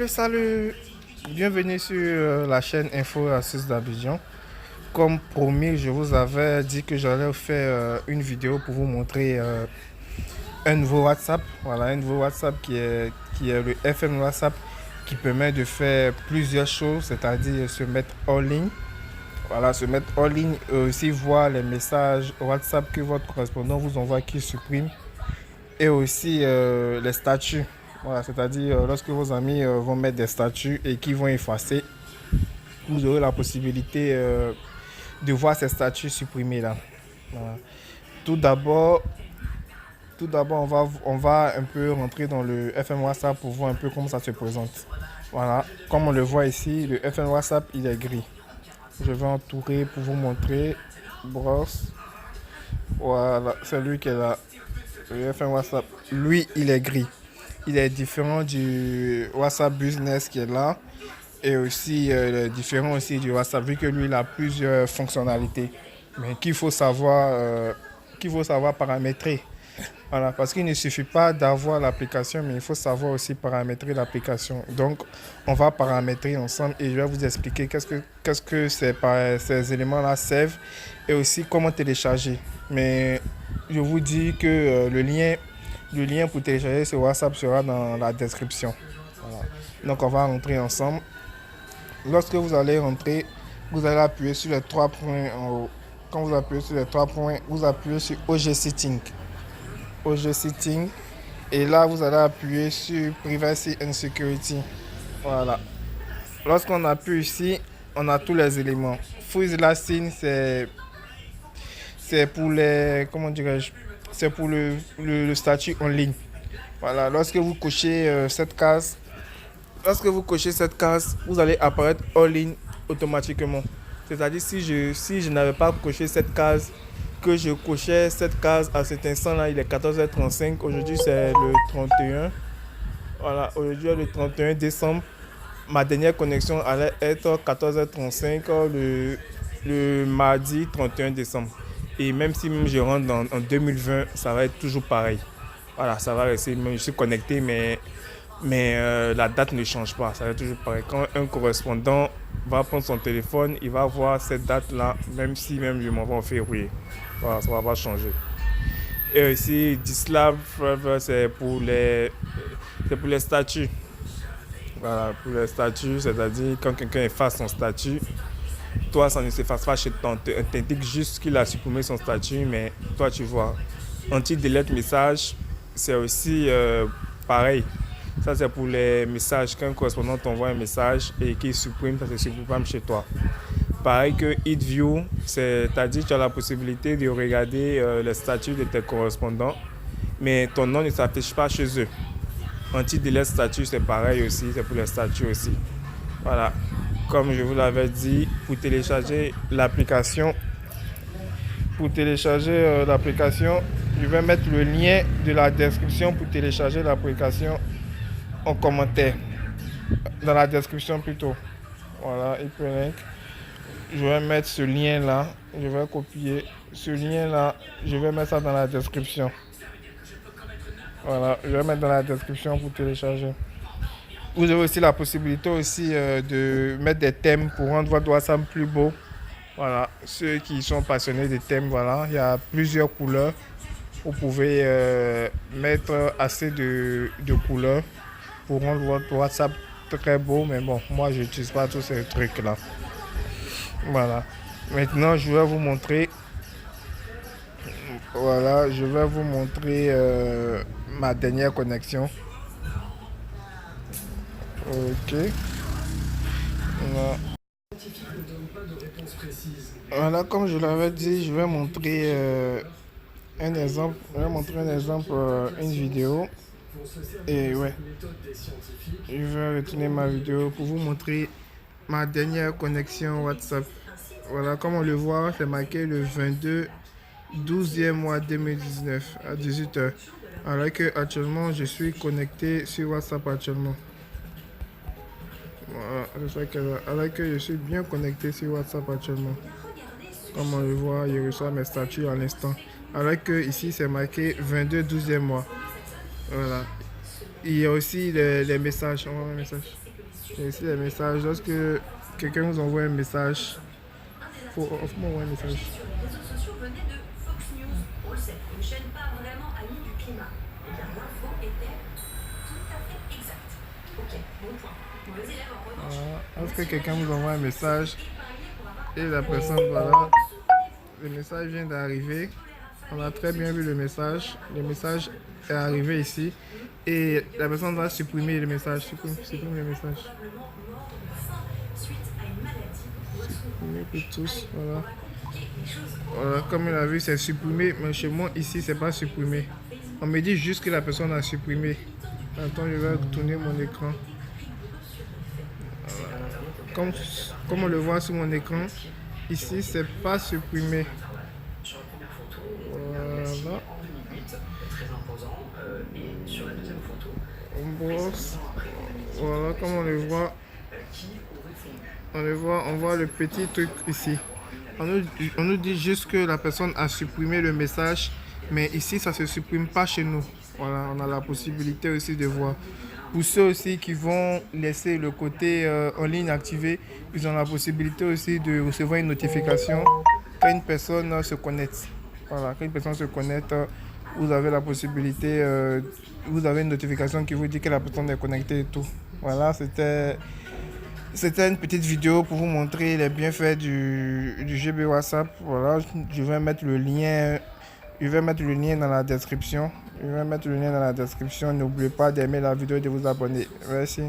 Salut. Bienvenue sur la chaîne Info Astuces d'Abidjan. Comme promis, je vous avais dit que j'allais faire une vidéo pour vous montrer un nouveau WhatsApp. Voilà, un nouveau WhatsApp qui est le FM WhatsApp qui permet de faire plusieurs choses, c'est-à-dire se mettre en ligne. Voilà, se mettre en ligne et aussi voir les messages WhatsApp que votre correspondant vous envoie qui supprime et aussi les statuts. Voilà, c'est-à-dire lorsque vos amis vont mettre des statuts et qui vont effacer, vous aurez la possibilité de voir ces statuts supprimés là. Voilà. Tout d'abord, on va un peu rentrer dans le FM WhatsApp pour voir un peu comment ça se présente. Voilà, comme on le voit ici, le FM WhatsApp il est gris. Je vais entourer pour vous montrer. Brosse. Voilà, c'est lui qui est là. Le FM WhatsApp, lui, il est gris. Il est différent du WhatsApp Business qui est là. Et aussi, il est différent aussi du WhatsApp, vu que lui, il a plusieurs fonctionnalités. Mais qu'il faut savoir paramétrer. Voilà, parce qu'il ne suffit pas d'avoir l'application, mais il faut savoir aussi paramétrer l'application. Donc, on va paramétrer ensemble et je vais vous expliquer qu'est-ce que ces éléments-là servent et aussi comment télécharger. Mais je vous dis que le lien pour télécharger ce WhatsApp sera dans la description. Voilà. Donc, on va rentrer ensemble. Lorsque vous allez rentrer, vous allez appuyer sur les trois points en haut. Quand vous appuyez sur les trois points, vous appuyez sur OG Setting. OG Setting. Et là, vous allez appuyer sur Privacy and Security. Voilà. Lorsqu'on appuie ici, on a tous les éléments. Freeze Last Seen, c'est pour les, comment dirais-je, c'est pour le statut en ligne. Voilà. Lorsque vous cochez cette case, vous allez apparaître en ligne automatiquement. C'est-à-dire si je n'avais pas coché cette case, que je cochais cette case à cet instant-là, il est 14h35. Aujourd'hui, c'est le 31. Voilà, aujourd'hui, le 31 décembre. Ma dernière connexion allait être 14h35 le mardi 31 décembre. Et même si je rentre en 2020, ça va être toujours pareil. Voilà, ça va rester, je suis connecté, mais la date ne change pas, ça va être toujours pareil. Quand un correspondant va prendre son téléphone, il va voir cette date-là, même si je m'envoie en février. Voilà, ça ne va pas changer. Et aussi, Dislab Forever, c'est pour les statuts. Voilà, pour les statuts, c'est-à-dire quand quelqu'un efface son statut, toi, ça ne s'efface pas chez toi. On t'indique juste qu'il a supprimé son statut, mais toi, tu vois. Anti-delete message, c'est aussi pareil. Ça, c'est pour les messages. Quand un correspondant t'envoie un message et qu'il supprime, ça se supprime chez toi. Pareil que Hit View, c'est-à-dire que tu as la possibilité de regarder les statuts de tes correspondants, mais ton nom ne s'affiche pas chez eux. Anti-delete statut, c'est pareil aussi, c'est pour les statuts aussi. Voilà. Comme je vous l'avais dit, pour télécharger l'application, je vais mettre le lien de la description pour télécharger l'application en commentaire. Dans la description plutôt. Voilà, hyperlink. Je vais mettre ce lien là. Je vais copier ce lien là. Je vais mettre ça dans la description. Voilà, je vais mettre dans la description pour télécharger. Vous avez aussi la possibilité aussi de mettre des thèmes pour rendre votre WhatsApp plus beau. Voilà, ceux qui sont passionnés des thèmes, voilà, il y a plusieurs couleurs. Vous pouvez mettre assez de couleurs pour rendre votre WhatsApp très beau. Mais bon, moi, je n'utilise pas tous ces trucs-là. Voilà. Maintenant, je vais vous montrer. Voilà, je vais vous montrer ma dernière connexion. Ok. Voilà. Voilà, comme je l'avais dit, je vais montrer un exemple. Je vais montrer un exemple, une vidéo. Et ouais, je vais retourner ma vidéo pour vous montrer ma dernière connexion WhatsApp. Voilà, comme on le voit, c'est marqué le 22 12e mois 2019 à 18h. Alors que actuellement, je suis connecté sur WhatsApp actuellement. Voilà, alors que je suis bien connecté sur WhatsApp actuellement. Comme on le voit, je reçois mes statuts à l'instant. Alors que ici, c'est marqué 22 12e mois. Voilà. il y a aussi les messages. On voit les messages. Il y a aussi les messages. Lorsque quelqu'un vous envoie un message, faut m'envoyer un message. Sur les réseaux sociaux venait de Fox News. On le sait, une chaîne pas vraiment amie du climat. Eh bien, l'info était tout à fait exacte. Ok, bon point. Vos élèves, en revanche, Lorsque quelqu'un vous envoie un message épargnés pour avoir et la personne, voilà, le message vient d'arriver. On a très bien vu le message. Le message est arrivé ici. Et la personne va supprimer le message. Supprime le message. probablement mort de faim suite à une maladie ou à son Supprimer pour tous. Voilà. compliquer les choses. Voilà, comme il a vu, c'est supprimé. Mais chez moi, ici, c'est pas supprimé. On me dit juste que la personne a supprimé. Attends, je vais tourner mon écran. Comme, comme on le voit sur mon écran, ici, c'est pas supprimé. Sur la première photo, on voit Voilà. le glacier en 2008, très imposant. Et sur la deuxième photo, On brosse. 6 ans après, en 2010, Voilà, comme on le voit. qui aurait fondu. On voit le petit truc ici. On nous dit juste que la personne a supprimé le message, mais ici ça se supprime pas chez nous. Voilà, on a la possibilité aussi de voir. Pour ceux aussi qui vont laisser le côté en ligne activé, ils ont la possibilité aussi de recevoir une notification quand une personne se connecte. Voilà, quand une personne se connecte, vous avez la possibilité, vous avez une notification qui vous dit que la personne est connectée et tout. Voilà, c'était une petite vidéo pour vous montrer les bienfaits du GB WhatsApp. Voilà, je vais mettre le lien. Je vais mettre le lien dans la description. N'oubliez pas d'aimer la vidéo et de vous abonner. Merci.